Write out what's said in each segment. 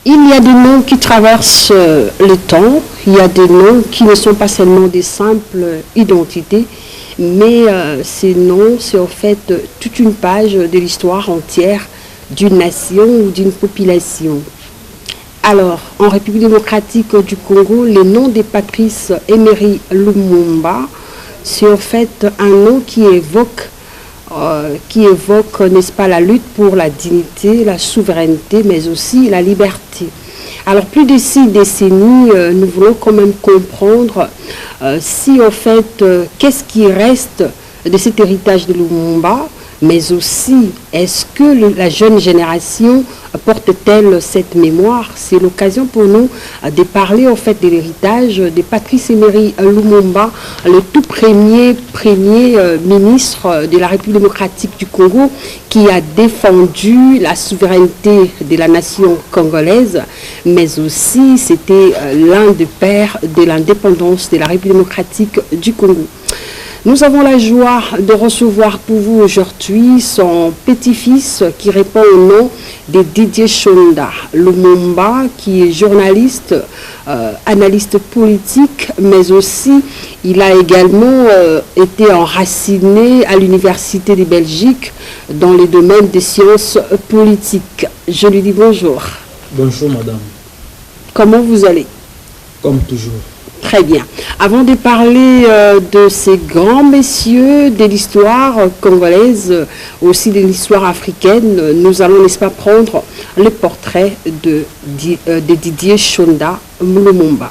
Il y a des noms qui traversent le temps, il y a des noms qui ne sont pas seulement des simples identités, mais ces noms, c'est en fait toute une page de l'histoire entière d'une nation ou d'une population. Alors, en République démocratique du Congo, le nom de Patrice Emery Lumumba, c'est en fait un nom qui évoque, n'est-ce pas, la lutte pour la dignité, la souveraineté, mais aussi la liberté. Alors, plus de 6 décennies, nous voulons quand même comprendre si, en fait, qu'est-ce qui reste de cet héritage de Lumumba, mais aussi, est-ce que la jeune génération porte-t-elle cette mémoire? C'est l'occasion pour nous de parler en fait de l'héritage de Patrice Emery Lumumba, le tout premier ministre de la République démocratique du Congo, qui a défendu la souveraineté de la nation congolaise, mais aussi c'était l'un des pères de l'indépendance de la République démocratique du Congo. Nous avons la joie de recevoir pour vous aujourd'hui son petit-fils qui répond au nom de Didier Chonda Lumumba, qui est journaliste, analyste politique, mais aussi il a également été enraciné à l'Université de Belgique dans les domaines des sciences politiques. Je lui dis bonjour. Bonjour madame. Comment vous allez? Comme toujours. Très bien. Avant de parler de ces grands messieurs de l'histoire congolaise, aussi de l'histoire africaine, nous allons, n'est-ce pas, prendre le portrait de Didier Chonda Lumumba.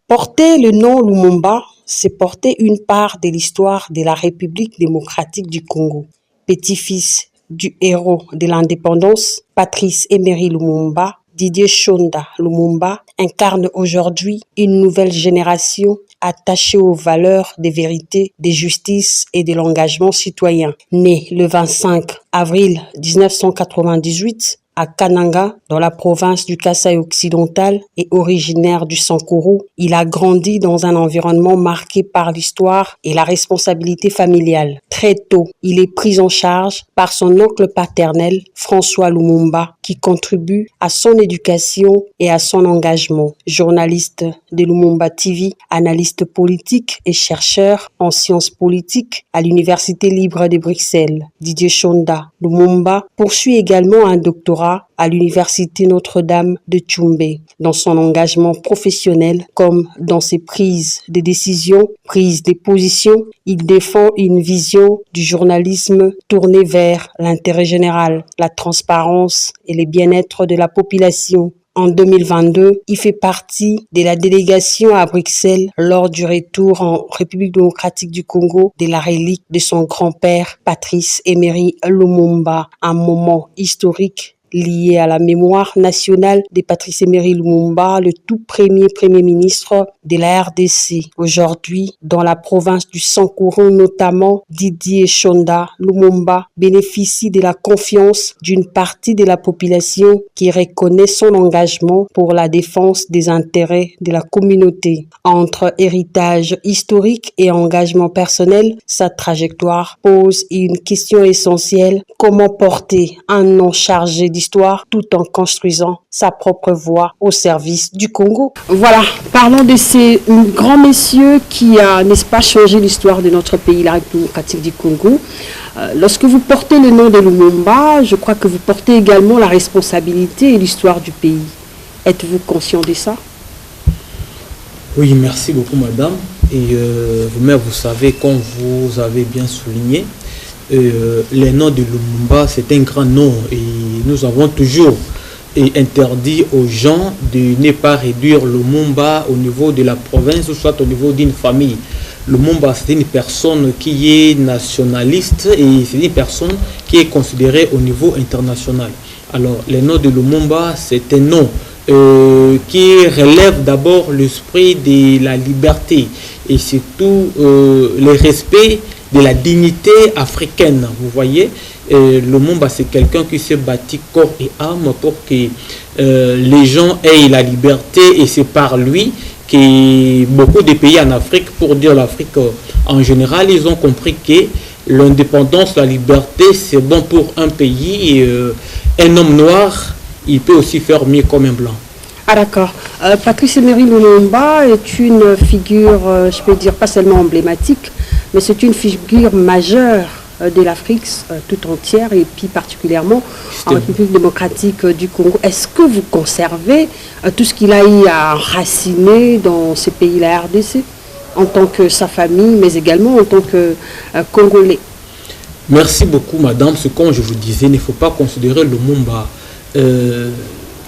Porter le nom Lumumba, c'est porter une part de l'histoire de la République démocratique du Congo. Petit-fils du héros de l'indépendance, Patrice Emery Lumumba, Didier Chonda Lumumba incarne aujourd'hui une nouvelle génération attachée aux valeurs de vérité, de justice et de l'engagement citoyen. Né le 25 avril 1998 à Kananga, dans la province du Kasaï occidental et originaire du Sankuru, il a grandi dans un environnement marqué par l'histoire et la responsabilité familiale. Très tôt, il est pris en charge par son oncle paternel, François Lumumba, qui contribue à son éducation et à son engagement. Journaliste de Lumumba TV, analyste politique et chercheur en sciences politiques à l'Université libre de Bruxelles, Didier Chonda Lumumba poursuit également un doctorat à l'Université Notre-Dame de Tchoumbé. Dans son engagement professionnel comme dans ses prises de décision, prises de position, il défend une vision du journalisme tournée vers l'intérêt général, la transparence et le bien-être de la population. En 2022, il fait partie de la délégation à Bruxelles lors du retour en République démocratique du Congo de la relique de son grand-père Patrice Emery Lumumba, un moment historique lié à la mémoire nationale de Patrice Emery Lumumba, le tout premier ministre de la RDC. Aujourd'hui, dans la province du Sankuru notamment, Didier Chonda Lumumba bénéficie de la confiance d'une partie de la population qui reconnaît son engagement pour la défense des intérêts de la communauté. Entre héritage historique et engagement personnel, sa trajectoire pose une question essentielle: comment porter un nom chargé d'histoire tout en construisant sa propre voie au service du Congo? Voilà, parlons de ces grands messieurs qui n'est-ce pas, changé l'histoire de notre pays, la République démocratique du Congo. Lorsque vous portez le nom de Lumumba, je crois que vous portez également la responsabilité et l'histoire du pays. Êtes-vous conscient de ça? Oui, merci beaucoup madame. Et vous-même, vous savez, comme vous avez bien souligné, le nom de Lumumba, c'est un grand nom et nous avons toujours interdit aux gens de ne pas réduire Lumumba au niveau de la province ou soit au niveau d'une famille. Lumumba, c'est une personne qui est nationaliste et c'est une personne qui est considérée au niveau international. Alors, le nom de Lumumba, c'est un nom qui relève d'abord l'esprit de la liberté et surtout le respect de la dignité africaine. Vous voyez, Lumumba, c'est quelqu'un qui s'est bâti corps et âme pour que les gens aient la liberté, et c'est par lui que beaucoup de pays en Afrique, pour dire l'Afrique en général, ils ont compris que l'indépendance, la liberté, c'est bon pour un pays. Un homme noir, il peut aussi faire mieux comme un blanc. Ah d'accord. Patrice Emery Lumumba est une figure, je peux dire, pas seulement emblématique, mais c'est une figure majeure de l'Afrique tout entière et puis particulièrement en République démocratique du Congo. Est-ce que vous conservez tout ce qu'il a eu à enraciner dans ces pays, la RDC, en tant que sa famille, mais également en tant que Congolais? Merci beaucoup, madame. Ce que je vous disais, il ne faut pas considérer Lumumba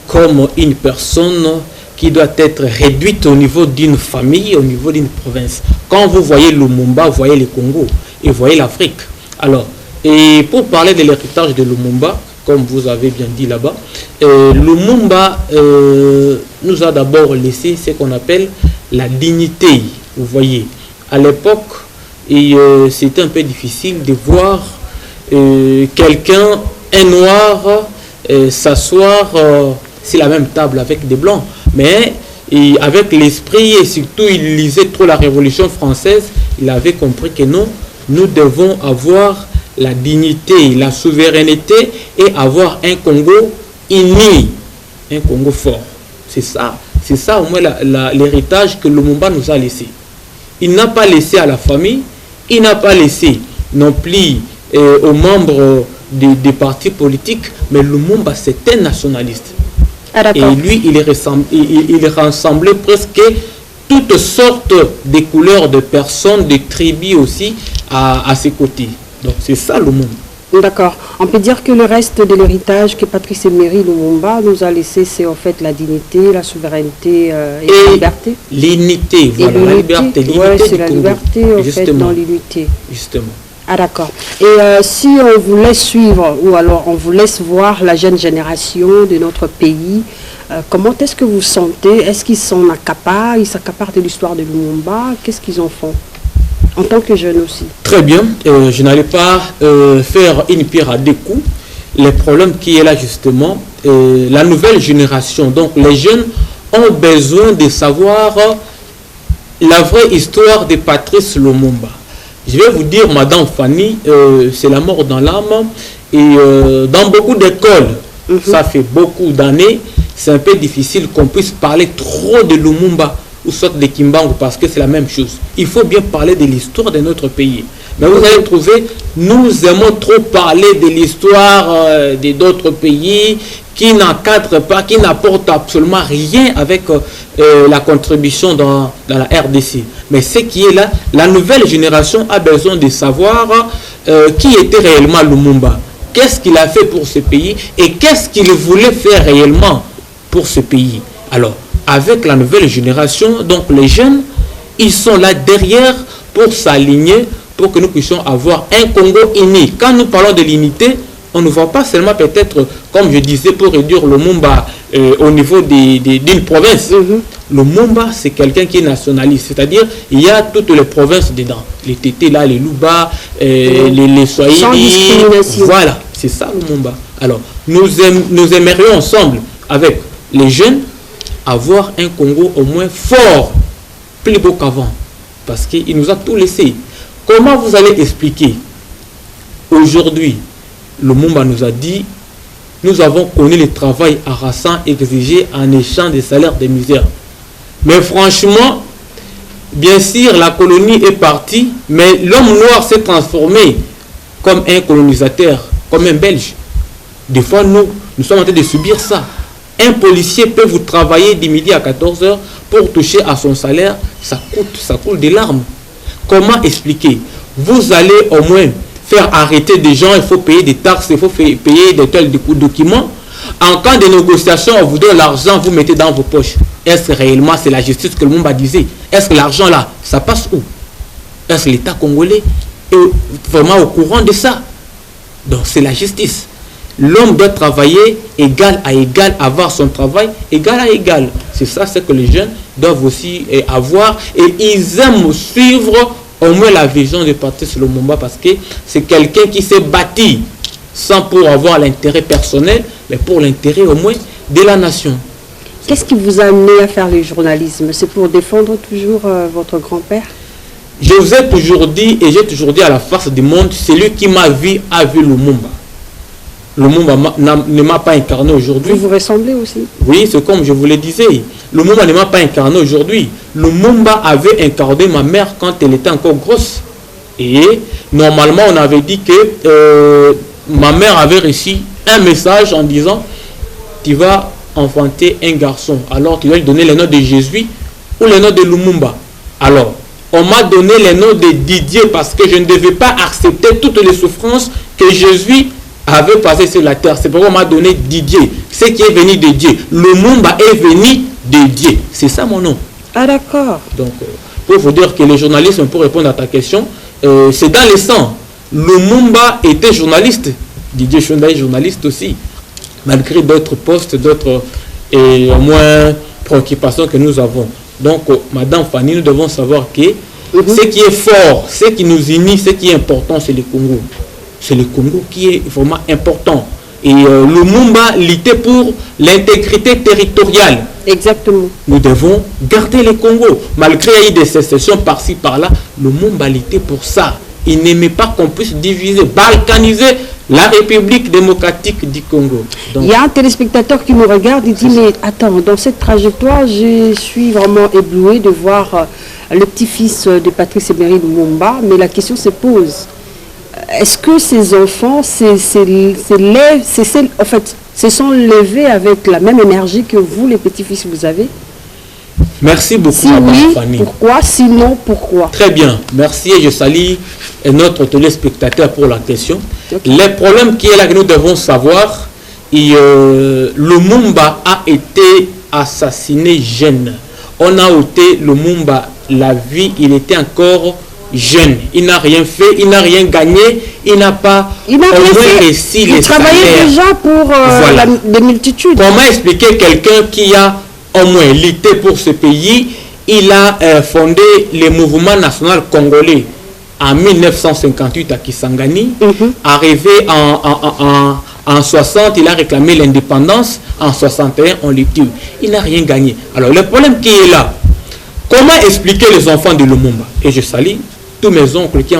comme une personne qui doit être réduite au niveau d'une famille, au niveau d'une province. Quand vous voyez Lumumba, vous voyez le Congo et vous voyez l'Afrique. Alors, et pour parler de l'héritage de Lumumba, comme vous avez bien dit là-bas, Lumumba nous a d'abord laissé ce qu'on appelle la dignité. Vous voyez, à l'époque, c'était un peu difficile de voir quelqu'un, un noir, s'asseoir sur la même table avec des blancs. Mais avec l'esprit, et surtout il lisait trop la Révolution française, il avait compris que non, nous devons avoir la dignité, la souveraineté et avoir un Congo uni, un Congo fort. C'est ça au moins l'héritage que Lumumba nous a laissé. Il n'a pas laissé à la famille, il n'a pas laissé non plus aux membres des partis politiques, mais Lumumba c'est un nationaliste. Ah, et lui, il rassemblait presque toutes sortes de couleurs de personnes, de tribus aussi à ses côtés. Donc c'est ça le monde. D'accord. On peut dire que le reste de l'héritage que Patrice Emery Lumumba nous a laissé, c'est en fait la dignité, la souveraineté et la liberté. L'unité, voilà, la liberté. Oui, c'est la liberté en fait dans l'unité. Justement. Ah d'accord. Et si on vous laisse suivre, ou alors on vous laisse voir la jeune génération de notre pays, comment est-ce que vous sentez? Est-ce qu'ils s'en accaparent? Ils s'accaparent de l'histoire de Lumumba? Qu'est-ce qu'ils en font en tant que jeunes aussi? Très bien. Je n'allais pas faire une pierre à deux coups. Le problème qui est là justement, la nouvelle génération, donc les jeunes ont besoin de savoir la vraie histoire de Patrice Lumumba. Je vais vous dire, Madame Fanny, c'est la mort dans l'âme. Et dans beaucoup d'écoles, ça fait beaucoup d'années, c'est un peu difficile qu'on puisse parler trop de Lumumba ou soit de Kimbangu parce que c'est la même chose. Il faut bien parler de l'histoire de notre pays. Mais vous allez trouver, nous aimons trop parler de l'histoire d'autres pays qui n'encadrent pas, qui n'apportent absolument rien avec la contribution dans la RDC. Mais ce qui est là, la nouvelle génération a besoin de savoir qui était réellement Lumumba. Qu'est-ce qu'il a fait pour ce pays et qu'est-ce qu'il voulait faire réellement pour ce pays. Alors, avec la nouvelle génération, donc les jeunes, ils sont là derrière pour s'aligner, pour que nous puissions avoir un Congo uni. Quand nous parlons de l'unité, on ne voit pas seulement peut-être, comme je disais, pour réduire le Lumumba au niveau d'une province. Lumumba, c'est quelqu'un qui est nationaliste, c'est-à-dire il y a toutes les provinces dedans. Les Tétés, là, les Luba, les Swahili. Voilà, c'est ça Lumumba. Alors, nous aimerions ensemble, avec les jeunes, avoir un Congo au moins fort, plus beau qu'avant, parce qu'il nous a tout laissé. Comment vous allez expliquer aujourd'hui, Lumumba nous a dit, nous avons connu le travail harassant exigé en échange des salaires de misère. Mais franchement, bien sûr, la colonie est partie, mais l'homme noir s'est transformé comme un colonisateur, comme un Belge. Des fois, nous sommes en train de subir ça. Un policier peut vous travailler de midi à 14 h pour toucher à son salaire, ça coule des larmes. Comment expliquer? Vous allez au moins faire arrêter des gens, il faut payer des taxes, il faut payer des tels documents. En cas de négociation, on vous donne l'argent, vous mettez dans vos poches. Est-ce que réellement c'est la justice que le monde disait? Est-ce que l'argent là, ça passe où? Est-ce que l'État congolais est vraiment au courant de ça? Donc c'est la justice. L'homme doit travailler égal à égal, avoir son travail égal à égal. C'est ça, c'est que les jeunes doivent aussi avoir. Et ils aiment suivre au moins la vision de Patrice Lumumba parce que c'est quelqu'un qui s'est bâti sans pour avoir l'intérêt personnel, mais pour l'intérêt au moins de la nation. Qu'est-ce qui vous a amené à faire le journalisme? C'est pour défendre toujours votre grand-père? Je vous ai toujours dit, et j'ai toujours dit à la face du monde, celui qui m'a vu a vu Lumumba. Lumumba ne m'a pas incarné aujourd'hui. Vous vous ressemblez aussi. Oui, c'est comme je vous le disais. Lumumba ne m'a pas incarné aujourd'hui. Lumumba avait incarné ma mère quand elle était encore grosse. Et normalement, on avait dit que ma mère avait reçu un message en disant tu vas enfanter un garçon. Alors tu vas lui donner le nom de Jésus ou le nom de Lumumba. Alors, on m'a donné le nom de Didier parce que je ne devais pas accepter toutes les souffrances que Jésus avait passées sur la terre. C'est pourquoi on m'a donné Didier, ce qui est venu de Dieu. Lumumba est venu de Dieu. C'est ça mon nom. Ah d'accord. Donc, pour vous dire que les journalistes, pour répondre à ta question, c'est dans le sang. Lumumba était journaliste. Didier Chonda est journaliste aussi. Malgré d'autres postes, d'autres et au moins préoccupations que nous avons. Donc, Madame Fanny, nous devons savoir que ce qui est fort, ce qui nous unit, ce qui est important, c'est le Congo. C'est le Congo qui est vraiment important. Et Lumumba luttait pour l'intégrité territoriale. Exactement. Nous devons garder le Congo. Malgré il y a eu des sécessions par-ci, par-là, Lumumba luttait pour ça. Il n'aimait pas qu'on puisse diviser, balkaniser la République démocratique du Congo. Donc, il y a un téléspectateur qui me regarde et dit mais attends, dans cette trajectoire, je suis vraiment ébloui de voir le petit-fils de Patrice Emery Lumumba, mais la question se pose. Est-ce que ces enfants se sont levés avec la même énergie que vous, les petits-fils, vous avez? Merci beaucoup, si Madame oui, Fanny. Pourquoi? Sinon, pourquoi? Très bien. Merci et je salue notre téléspectateur pour la question. Okay. Le problème qui est là que nous devons savoir, Lumumba a été assassiné jeune. On a ôté Lumumba la vie, il était encore jeune. Il n'a rien fait, il n'a rien gagné, il n'a pas réussi les il travaillait déjà pour voilà. des multitudes. Comment expliquer quelqu'un qui a au moins lutté pour ce pays? Il a fondé le mouvement national congolais en 1958 à Kisangani. Arrivé en 60, il a réclamé l'indépendance. En 61, on le tue. Il n'a rien gagné. Alors le problème qui est là, comment expliquer les enfants de Lumumba? Et je salue tous mes oncles qui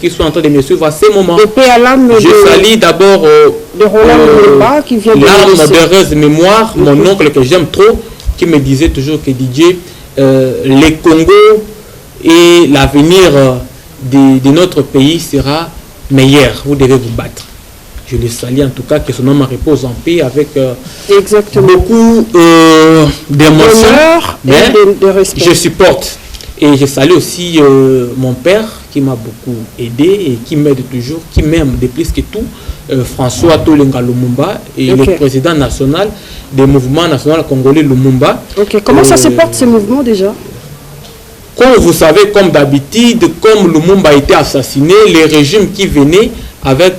sont en train de me suivre à ce moment. Je salue d'abord l'arme d'heureuse mémoire, mon oncle que j'aime trop, qui me disait toujours que Didier, le Congo et l'avenir de notre pays sera meilleur. Vous devez vous battre. Je le salue en tout cas, que son nom repose en paix avec beaucoup d'émotions. Mais de respect. Je supporte. Et je salue aussi mon père qui m'a beaucoup aidé et qui m'aide toujours, qui m'aime de plus que tout, François Tolenga Lumumba, et le président national des mouvements national congolais Lumumba. Comment ça se porte ce mouvement déjà? Comme vous savez, comme d'habitude, comme Lumumba a été assassiné, les régimes qui venaient avec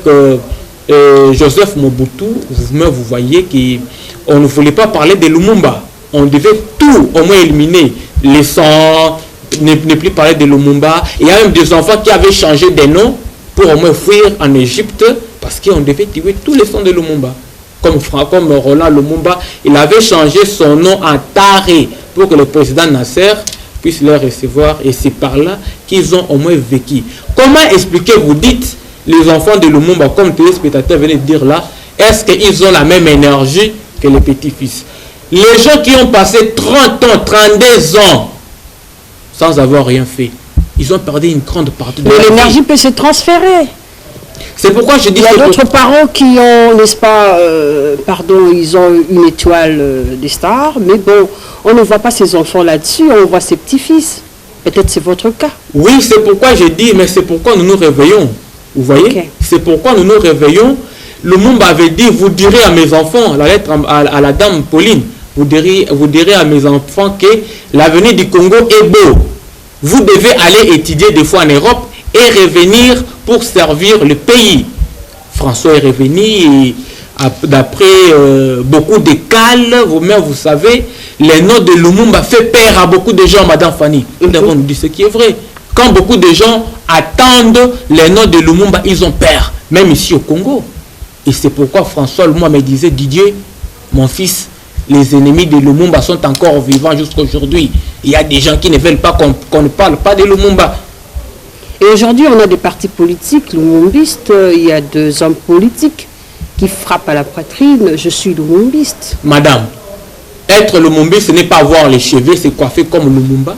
Joseph Mobutu, vous voyez qu'on ne voulait pas parler de Lumumba. On devait tout au moins éliminer. Les sangs, ne plus parler de Lumumba. Il y a même des enfants qui avaient changé des noms pour au moins fuir en Égypte parce qu'on devait tuer tous les sons de Lumumba. Comme Roland Lumumba, il avait changé son nom en Taré pour que le président Nasser puisse les recevoir, et c'est par là qu'ils ont au moins vécu. Comment expliquer, vous dites, les enfants de Lumumba, comme le téléspectateur venait de dire là, est-ce qu'ils ont la même énergie que les petits-fils? Les gens qui ont passé 30 ans, 32 ans sans avoir rien fait, ils ont perdu une grande partie de leur vie. Mais l'énergie peut se transférer. C'est pourquoi je dis... Il y a d'autres parents qui ont, n'est-ce pas, ils ont une étoile des stars, mais bon, on ne voit pas ces enfants là-dessus, on voit ses petits-fils. Peut-être c'est votre cas. Oui, c'est pourquoi je dis, mais c'est pourquoi nous nous réveillons. Vous voyez? C'est pourquoi nous nous réveillons. Le monde avait dit, vous direz à mes enfants, la lettre à la dame Pauline, vous direz à mes enfants que l'avenir du Congo est beau. Vous devez aller étudier des fois en Europe et revenir pour servir le pays. François est revenu et d'après beaucoup de cales, vous-même vous savez, le nom de Lumumba fait peur à beaucoup de gens, Madame Fanny. Nous avons dit ce qui est vrai. Quand beaucoup de gens attendent le nom de Lumumba, ils ont peur, même ici au Congo. Et c'est pourquoi François Lumumba me disait, Didier, mon fils, les ennemis de Lumumba sont encore vivants jusqu'à aujourd'hui. Il y a des gens qui ne veulent pas qu'on ne parle pas de Lumumba. Et aujourd'hui, on a des partis politiques, lumumbistes, il y a 2 hommes politiques qui frappe à la poitrine, je suis lumumbiste. Madame, être Lumumbiste, ce n'est pas avoir les cheveux, c'est coiffer comme Lumumba.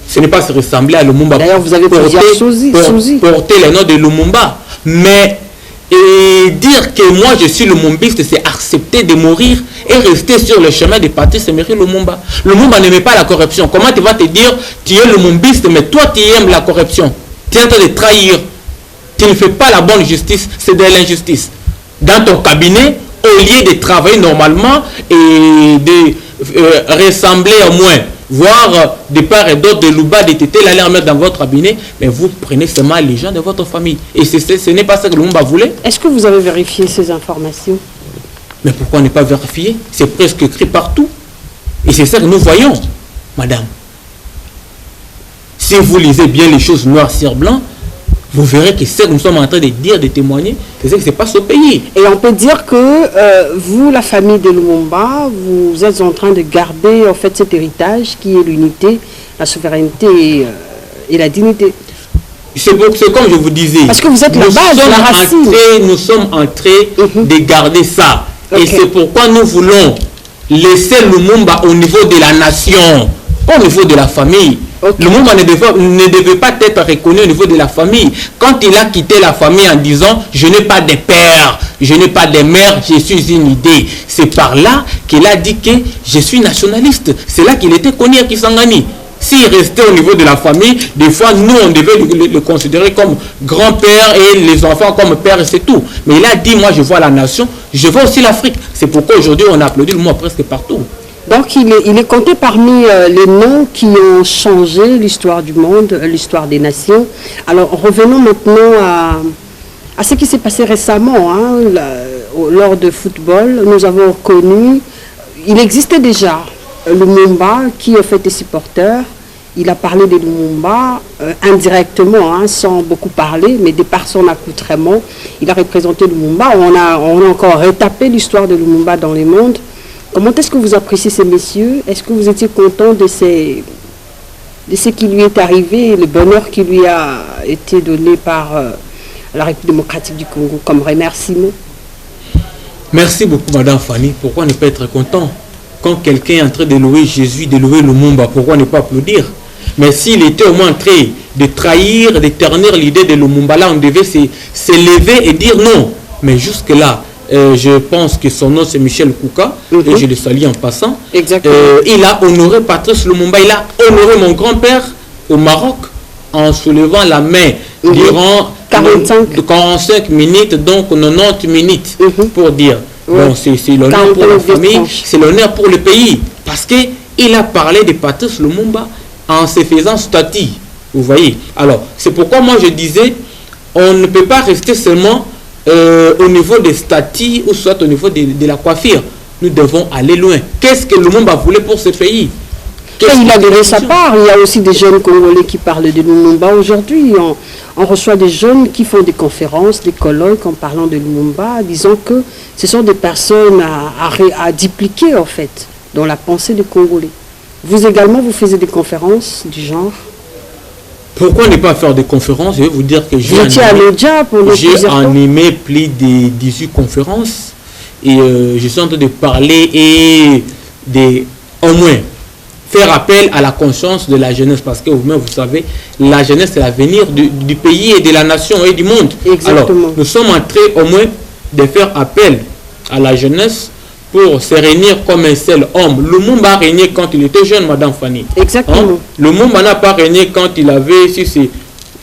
Ce n'est pas se ressembler à Lumumba. D'ailleurs, vous avez plusieurs porter les noms de Lumumba. Mais dire que moi je suis lumumbiste, c'est accepter de mourir et rester sur le chemin de Patrice Emery Lumumba. Lumumba n'aimait pas la corruption. Comment tu vas te dire, tu es lumumbiste, mais toi tu aimes la corruption? Tu es en train de trahir. Tu ne fais pas la bonne justice, c'est de l'injustice. Dans ton cabinet, au lieu de travailler normalement et de ressembler au moins, voir de part et d'autre de Louba, de Tété, l'aller en mettre dans votre cabinet, mais vous prenez seulement les gens de votre famille. Et ce n'est pas ça que Lumumba voulait. Est-ce que vous avez vérifié ces informations? Mais pourquoi ne pas vérifier? C'est presque écrit partout. Et c'est ça que nous voyons, madame. Si vous lisez bien les choses noir sur blanc, vous verrez que ce que nous sommes en train de dire, de témoigner, c'est ce qui se passe au pays. Et on peut dire que vous, la famille de Lumumba, vous êtes en train de garder en fait cet héritage qui est l'unité, la souveraineté et la dignité. C'est comme je vous disais. Parce que vous êtes la base, la racine. Nous sommes en train de garder ça. Okay. Et c'est pourquoi nous voulons laisser Lumumba au niveau de la nation, pas au niveau de la famille. Okay. Lumumba ne devait pas être reconnu au niveau de la famille. Quand il a quitté la famille en disant « Je n'ai pas de père, je n'ai pas de mère, je suis une idée », c'est par là qu'il a dit que je suis nationaliste. C'est là qu'il était connu à Kisangani. S'il restait au niveau de la famille, des fois, nous, on devait le considérer comme grand-père et les enfants comme père et c'est tout. Mais il a dit, moi, je vois la nation, je vois aussi l'Afrique. C'est pourquoi aujourd'hui, on applaudit le mot presque partout. Donc, il est compté parmi les noms qui ont changé l'histoire du monde, l'histoire des nations. Alors, revenons maintenant à ce qui s'est passé récemment. Hein, lors de football, nous avons connu, il existait déjà Lumumba qui a fait est supporter. Il a parlé de Lumumba indirectement, hein, sans beaucoup parler, mais de par son accoutrement, il a représenté Lumumba. On a encore retapé l'histoire de Lumumba dans le monde. Comment est-ce que vous appréciez ces messieurs? Est-ce que vous étiez content de ce qui lui est arrivé, le bonheur qui lui a été donné par la République démocratique du Congo comme remerciement? Merci beaucoup, Madame Fanny. Pourquoi ne pas être content? Quand quelqu'un est en train de louer Jésus, de louer Lumumba, pourquoi ne pas applaudir? Mais s'il était au moins en train de trahir, de ternir l'idée de Lumumba, là, on devait se lever et dire non. Mais jusque-là, je pense que son nom c'est Michel Kouka, et je le salue en passant. Exactement. Il a honoré Patrice Lumumba, il a honoré mon grand-père au Maroc en soulevant la main durant 45 minutes, donc 90 minutes, pour dire. Bon, c'est l'honneur pour la famille, c'est l'honneur pour le pays. Parce qu'il a parlé de Patrice Lumumba en se faisant statut. Vous voyez? Alors, c'est pourquoi moi je disais, on ne peut pas rester seulement au niveau des statuts ou soit au niveau de la coiffure. Nous devons aller loin. Qu'est-ce que Lumumba voulait pour ce pays? Il a donné sa part. Il y a aussi des jeunes Congolais qui parlent de Lumumba aujourd'hui. On reçoit des jeunes qui font des conférences, des colloques en parlant de Lumumba, disant que ce sont des personnes à dupliquer en fait dans la pensée des Congolais. Vous également, vous faisiez des conférences du genre? Pourquoi ne pas faire des conférences? Je vais vous dire que j'ai animé plus de 18 conférences et je suis en train de parler et au moins faire appel à la conscience de la jeunesse, parce que vous-même, vous savez, la jeunesse, c'est l'avenir du pays et de la nation et du monde. Exactement. Alors, nous sommes en train au moins de faire appel à la jeunesse pour se réunir comme un seul homme. Lumumba a régné quand il était jeune, Madame Fanny. Exactement. Hein? Lumumba n'a pas régné quand il avait, si c'est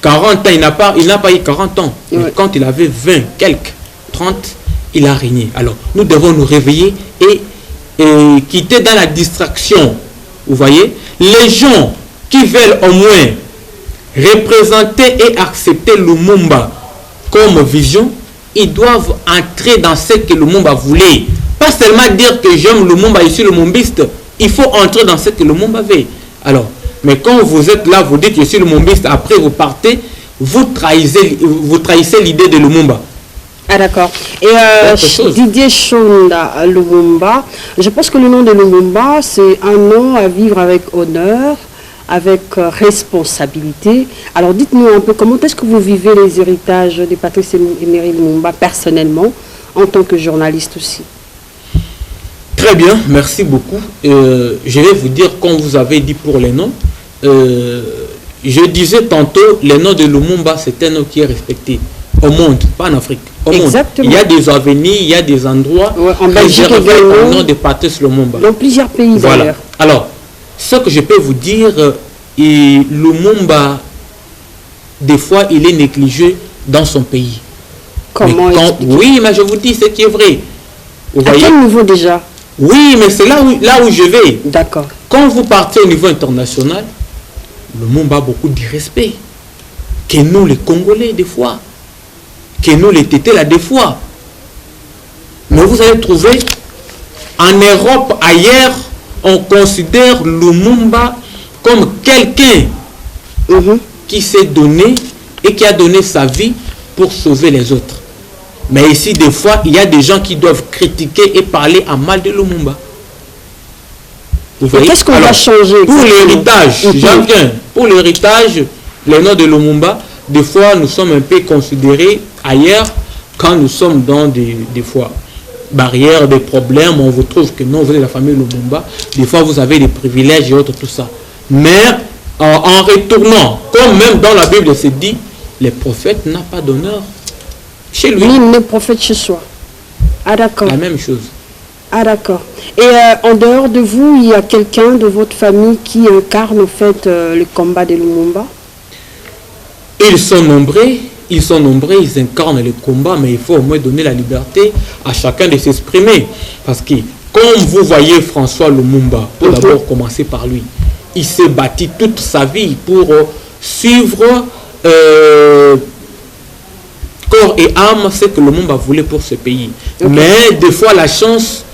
40 ans, il n'a pas eu 40 ans. Mais quand il avait 20, quelques, 30, il a régné. Alors, nous devons nous réveiller et quitter dans la distraction. Vous voyez, les gens qui veulent au moins représenter et accepter Lumumba comme vision, ils doivent entrer dans ce que Lumumba voulait. Pas seulement dire que j'aime Lumumba, je suis lumumbiste. Il faut entrer dans ce que Lumumba veut. Alors, mais quand vous êtes là, vous dites que je suis lumumbiste, après vous partez, vous trahissez l'idée de Lumumba. Ah d'accord. Et Didier Chonda Lumumba, je pense que le nom de Lumumba, c'est un nom à vivre avec honneur, avec responsabilité. Alors dites-nous un peu, comment est-ce que vous vivez les héritages de Patrice Emery Lumumba personnellement, en tant que journaliste aussi. Très bien, merci beaucoup. Je vais vous dire, comme vous avez dit pour les noms, je disais tantôt, le nom de Lumumba, c'est un nom qui est respecté au monde, pas en Afrique. Au Exactement. monde. Il y a des avenirs, il y a des endroits en Belgique réservés au nom de Patrice Lumumba. Dans plusieurs pays d'ailleurs. Alors, ce que je peux vous dire, Lumumba, des fois, il est négligé dans son pays. Comment oui, mais je vous dis ce qui est vrai. Vous voyez? À quel niveau déjà? Oui, mais c'est là où je vais. D'accord. Quand vous partez au niveau international, Lumumba a beaucoup de respect. Que nous, les Congolais, des fois. Que nous, les Tétés, là, des fois. Mais vous allez trouver, en Europe, ailleurs, on considère Lumumba comme quelqu'un qui s'est donné et qui a donné sa vie pour sauver les autres. Mais ici, des fois, il y a des gens qui doivent critiquer et parler à mal de Lumumba. Vous voyez? Qu'est-ce qu'on va changer? Pour l'héritage, j'en viens. Pour l'héritage, les noms de Lumumba, des fois, nous sommes un peu considérés ailleurs quand nous sommes dans des fois barrières, des problèmes. On vous trouve que non, vous êtes la famille Lumumba. Des fois, vous avez des privilèges et autres, tout ça. Mais en retournant, comme même dans la Bible, c'est dit, les prophètes n'ont pas d'honneur chez lui. Ni les prophètes chez soi. Ah d'accord. La même chose. Ah d'accord. Et en dehors de vous, il y a quelqu'un de votre famille qui incarne en fait le combat de Lumumba? Ils sont nombreux, ils incarnent le combat, mais il faut au moins donner la liberté à chacun de s'exprimer. Parce que, comme vous voyez François Lumumba, pour d'abord commencer par lui, il s'est bâti toute sa vie pour suivre corps et âme ce que Lumumba voulait pour ce pays. Mais des fois, la chance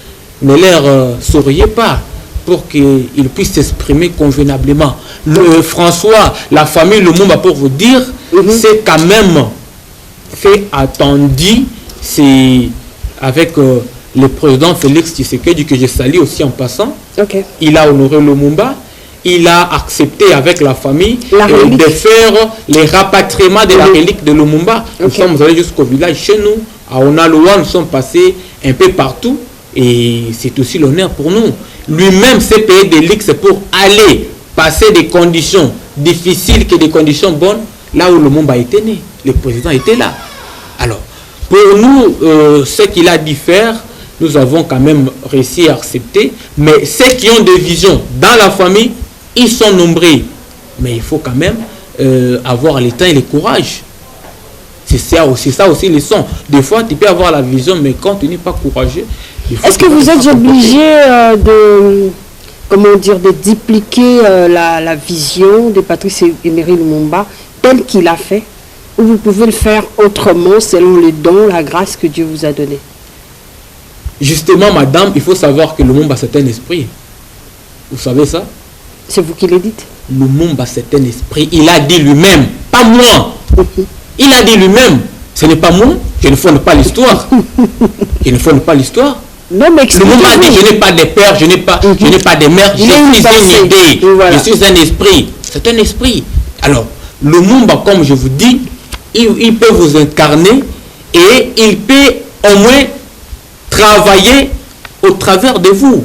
ne leur souriait pas pour qu'il puisse s'exprimer convenablement. François, la famille Lumumba, pour vous dire, c'est quand même fait attendu. C'est avec le président Félix Tshisekedi, que je salue aussi en passant. Il a honoré Lumumba. Il a accepté avec la famille de faire les rapatriements de la relique de Lumumba. Nous sommes allés jusqu'au village chez nous, à Onaloa, nous sommes passés un peu partout. Et c'est aussi l'honneur pour nous. Lui-même s'est payé des luxes pour aller passer des conditions difficiles que des conditions bonnes, là où Lumumba était né. Le président était là. Alors, pour nous, ce qu'il a dit faire, nous avons quand même réussi à accepter. Mais ceux qui ont des visions dans la famille, ils sont nombreux. Mais il faut quand même avoir le temps et le courage. C'est ça aussi les sons. Des fois, tu peux avoir la vision, mais quand tu n'es pas courageux... Est-ce que vous êtes obligé de dupliquer la vision de Patrice Emery Lumumba tel qu'il a fait, ou vous pouvez le faire autrement selon les dons, la grâce que Dieu vous a donnée? Justement, madame, il faut savoir que Lumumba, c'est un esprit. Vous savez ça? C'est vous qui le dites. Lumumba, c'est un esprit. Il a dit lui-même, pas moi. Il a dit lui-même, ce n'est pas moi, je ne fonde pas l'histoire. Je ne fonde pas l'histoire. Non, mais Lumumba a dit, je n'ai pas de père, je n'ai pas de mère, je suis une idée, je suis un esprit. C'est un esprit. Alors, Lumumba, comme je vous dis, il peut vous incarner et il peut au moins travailler au travers de vous.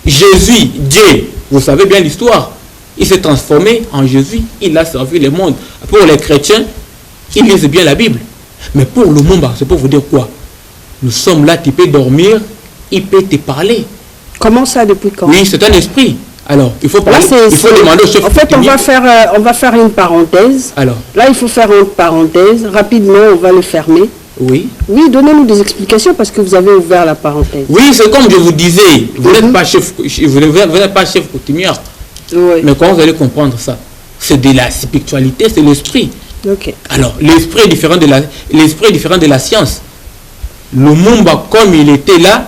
Jésus, Dieu, vous savez bien l'histoire. Il s'est transformé en Jésus. Il a servi le monde. Pour les chrétiens, ils lisent bien la Bible. Mais pour Lumumba, c'est pour vous dire quoi? Nous sommes là, tu peux dormir, il peut te parler. Comment ça, depuis quand? Oui, c'est un esprit. Alors, il faut parler, il faut demander au chef. En fait, on va faire une parenthèse. Alors. Là, il faut faire une parenthèse. Rapidement, on va le fermer. Oui. Oui, donnez-nous des explications parce que vous avez ouvert la parenthèse. Oui, c'est comme je vous disais, vous n'êtes pas chef, vous n'êtes pas chef coutumier. Oui. Mais comment vous allez comprendre ça? C'est de la spiritualité, c'est l'esprit. Alors, l'esprit est différent de la science. Lumumba, comme il était là,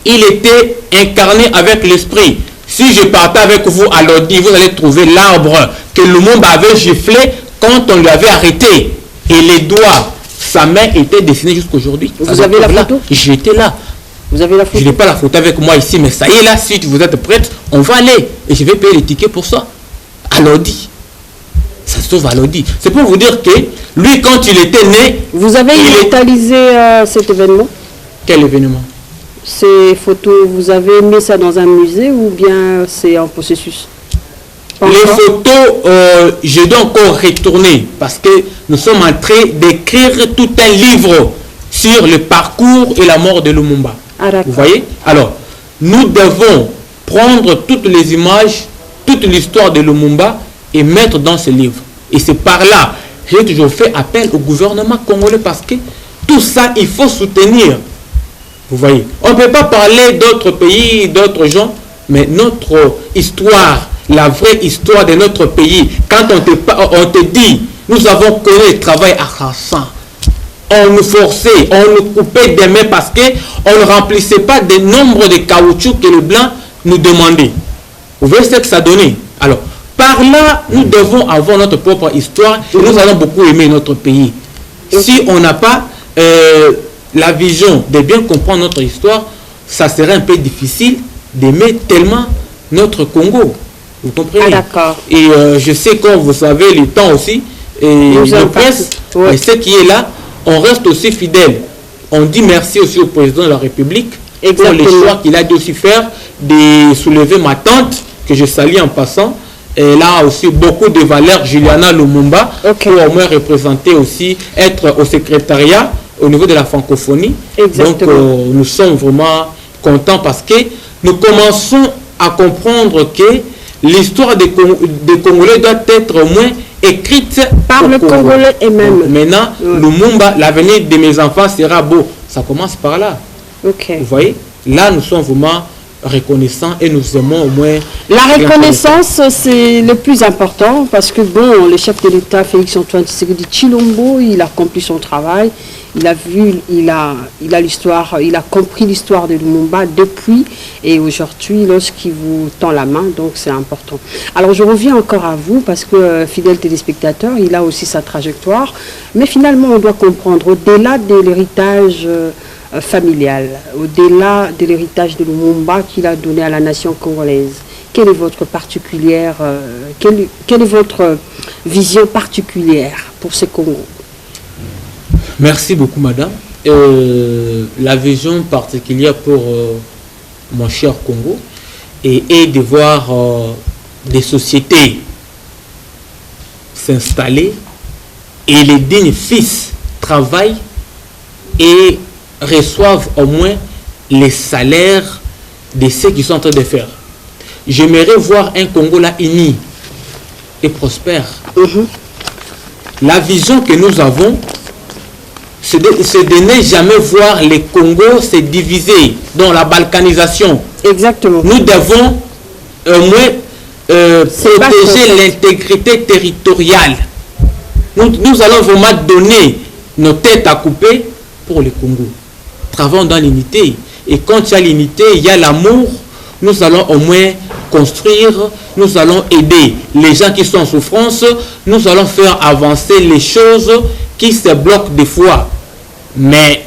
il était incarné avec l'esprit. Si je partais avec vous à l'ordi, vous allez trouver l'arbre que Lumumba avait giflé quand on lui avait arrêté. Et les doigts, sa main était dessinée jusqu'aujourd'hui. Vous avez la photo? J'étais là. Vous avez la photo? Je n'ai pas la photo avec moi ici, mais ça y est là, si vous êtes prête, on va aller. Et je vais payer les tickets pour ça. À l'ordi. sauf à l'audit. C'est pour vous dire que lui, quand il était né... Vous avez immortalisé cet événement? Quel événement? Ces photos, vous avez mis ça dans un musée ou bien c'est en processus? Les photos, je dois encore retourner parce que nous sommes en train d'écrire tout un livre sur le parcours et la mort de Lumumba. Ah, vous voyez? Alors, nous devons prendre toutes les images, toute l'histoire de Lumumba et mettre dans ce livre. Et c'est par là, j'ai toujours fait appel au gouvernement congolais parce que tout ça, il faut soutenir. Vous voyez? On ne peut pas parler d'autres pays, d'autres gens, mais notre histoire, la vraie histoire de notre pays, quand on te dit, nous avons connu le travail à Hassan, on nous forçait, on nous coupait des mains parce qu'on ne remplissait pas le nombre de caoutchouc que les Blancs nous demandaient. Vous voyez ce que ça donnait? Alors, par là, nous devons avoir notre propre histoire et nous allons beaucoup aimer notre pays. Si on n'a pas la vision de bien comprendre notre histoire, ça serait un peu difficile d'aimer tellement notre Congo. Vous comprenez? Ah, d'accord. Et je sais, comme vous savez, le temps aussi, et le presse, et ce qui est là, on reste aussi fidèle. On dit merci aussi au président de la République. Exactement. Pour les choix qu'il a dû aussi faire de soulever ma tante, que je salue en passant. Elle a aussi beaucoup de valeurs, Juliana Lumumba, pour au moins représenter aussi, être au secrétariat au niveau de la francophonie. Exactement. Donc nous sommes vraiment contents parce que nous commençons à comprendre que l'histoire des Congolais doit être au moins écrite par le Congolais et même. Donc, maintenant, Lumumba, l'avenir de mes enfants sera beau. Ça commence par là. Okay. Vous voyez? Là, nous sommes vraiment reconnaissants et nous aimons au moins... La reconnaissance, c'est le plus important parce que, bon, le chef de l'État, Félix-Antoine Tshisekedi Tshilombo, il a accompli son travail. Il a vu, il a l'histoire, il a compris l'histoire de Lumumba depuis et aujourd'hui lorsqu'il vous tend la main, donc c'est important. Alors je reviens encore à vous parce que fidèle téléspectateur, il a aussi sa trajectoire, mais finalement on doit comprendre au-delà de l'héritage familial, au-delà de l'héritage de Lumumba qu'il a donné à la nation congolaise. Quelle est votre particulière, quelle est votre vision particulière pour ce Congo? Merci beaucoup, madame. La vision particulière pour mon cher Congo est de voir des sociétés s'installer et les dignes fils travaillent et reçoivent au moins les salaires de ceux qui sont en train de faire. J'aimerais voir un Congo là uni et prospère. La vision que nous avons, c'est de ne jamais voir les Congos se diviser dans la balkanisation. Exactement. Nous devons au moins protéger l'intégrité territoriale. Nous allons vraiment donner nos têtes à couper pour le Congo. Travaillons dans l'unité. Et quand il y a l'unité, il y a l'amour. Nous allons au moins construire, nous allons aider les gens qui sont en souffrance, nous allons faire avancer les choses qui se bloquent des fois. Mais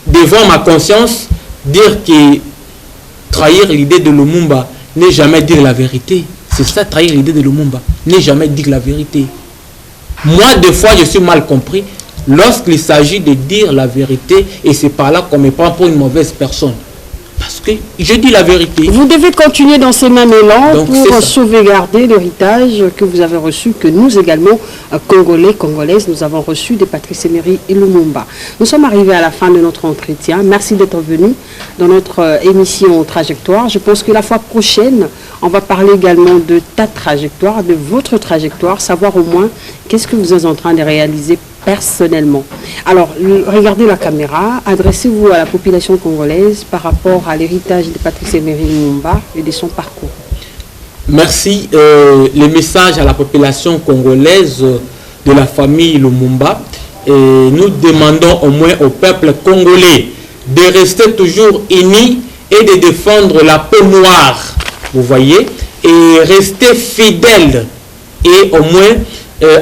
devant ma conscience, dire que trahir l'idée de Lumumba n'est jamais dire la vérité. C'est ça, trahir l'idée de Lumumba, n'est jamais dire la vérité. Moi, des fois, je suis mal compris lorsqu'il s'agit de dire la vérité et c'est par là qu'on me prend pour une mauvaise personne. Parce que je dis la vérité. Vous devez continuer dans ce même élan pour sauvegarder l'héritage que vous avez reçu, que nous également, Congolais, Congolaises, nous avons reçu de Patrice Emery et Lumumba. Nous sommes arrivés à la fin de notre entretien. Merci d'être venu dans notre émission Trajectoire. Je pense que la fois prochaine, on va parler également de ta trajectoire, de votre trajectoire, savoir au moins qu'est-ce que vous êtes en train de réaliser personnellement. Alors, regardez la caméra, adressez-vous à la population congolaise par rapport à l'héritage de Patrice Emery Lumumba et de son parcours. Merci. Le message à la population congolaise de la famille Lumumba. Et nous demandons au moins au peuple congolais de rester toujours unis et de défendre la peau noire, vous voyez, et rester fidèle et au moins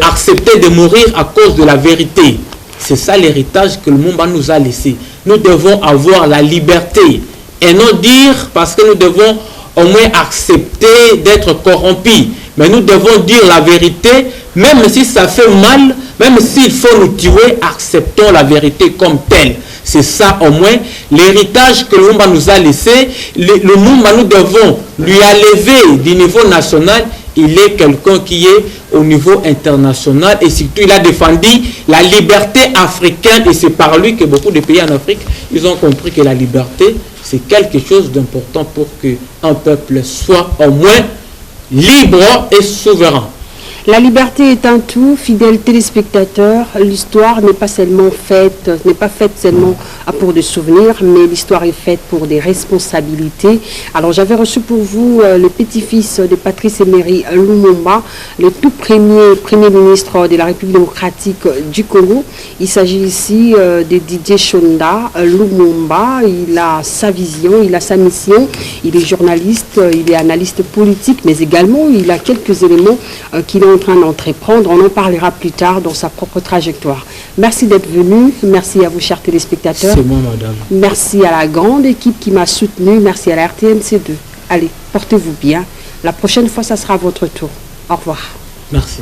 accepter de mourir à cause de la vérité. C'est ça l'héritage que Lumumba nous a laissé. Nous devons avoir la liberté et non dire parce que nous devons au moins accepter d'être corrompus. Mais nous devons dire la vérité, même si ça fait mal, même s'il faut nous tuer, acceptons la vérité comme telle. C'est ça au moins l'héritage que Lumumba nous a laissé. Le Lumumba, nous devons lui enlever du niveau national. Il est quelqu'un qui est au niveau international et surtout il a défendu la liberté africaine et c'est par lui que beaucoup de pays en Afrique, ils ont compris que la liberté, c'est quelque chose d'important pour qu'un peuple soit au moins libre et souverain. La liberté est un tout, fidèles téléspectateurs. L'histoire n'est pas faite seulement pour des souvenirs, mais l'histoire est faite pour des responsabilités. Alors j'avais reçu pour vous le petit-fils de Patrice Emery Lumumba, le tout premier ministre de la République démocratique du Congo. Il s'agit ici de Didier Chonda Lumumba. Il a sa vision, il a sa mission. Il est journaliste, il est analyste politique, mais également il a quelques éléments qu'il a en train d'entreprendre. On en parlera plus tard dans sa propre trajectoire. Merci d'être venu. Merci à vous, chers téléspectateurs. C'est moi, madame. Merci à la grande équipe qui m'a soutenu. Merci à la RTNC2. Allez, portez-vous bien. La prochaine fois, ça sera votre tour. Au revoir. Merci.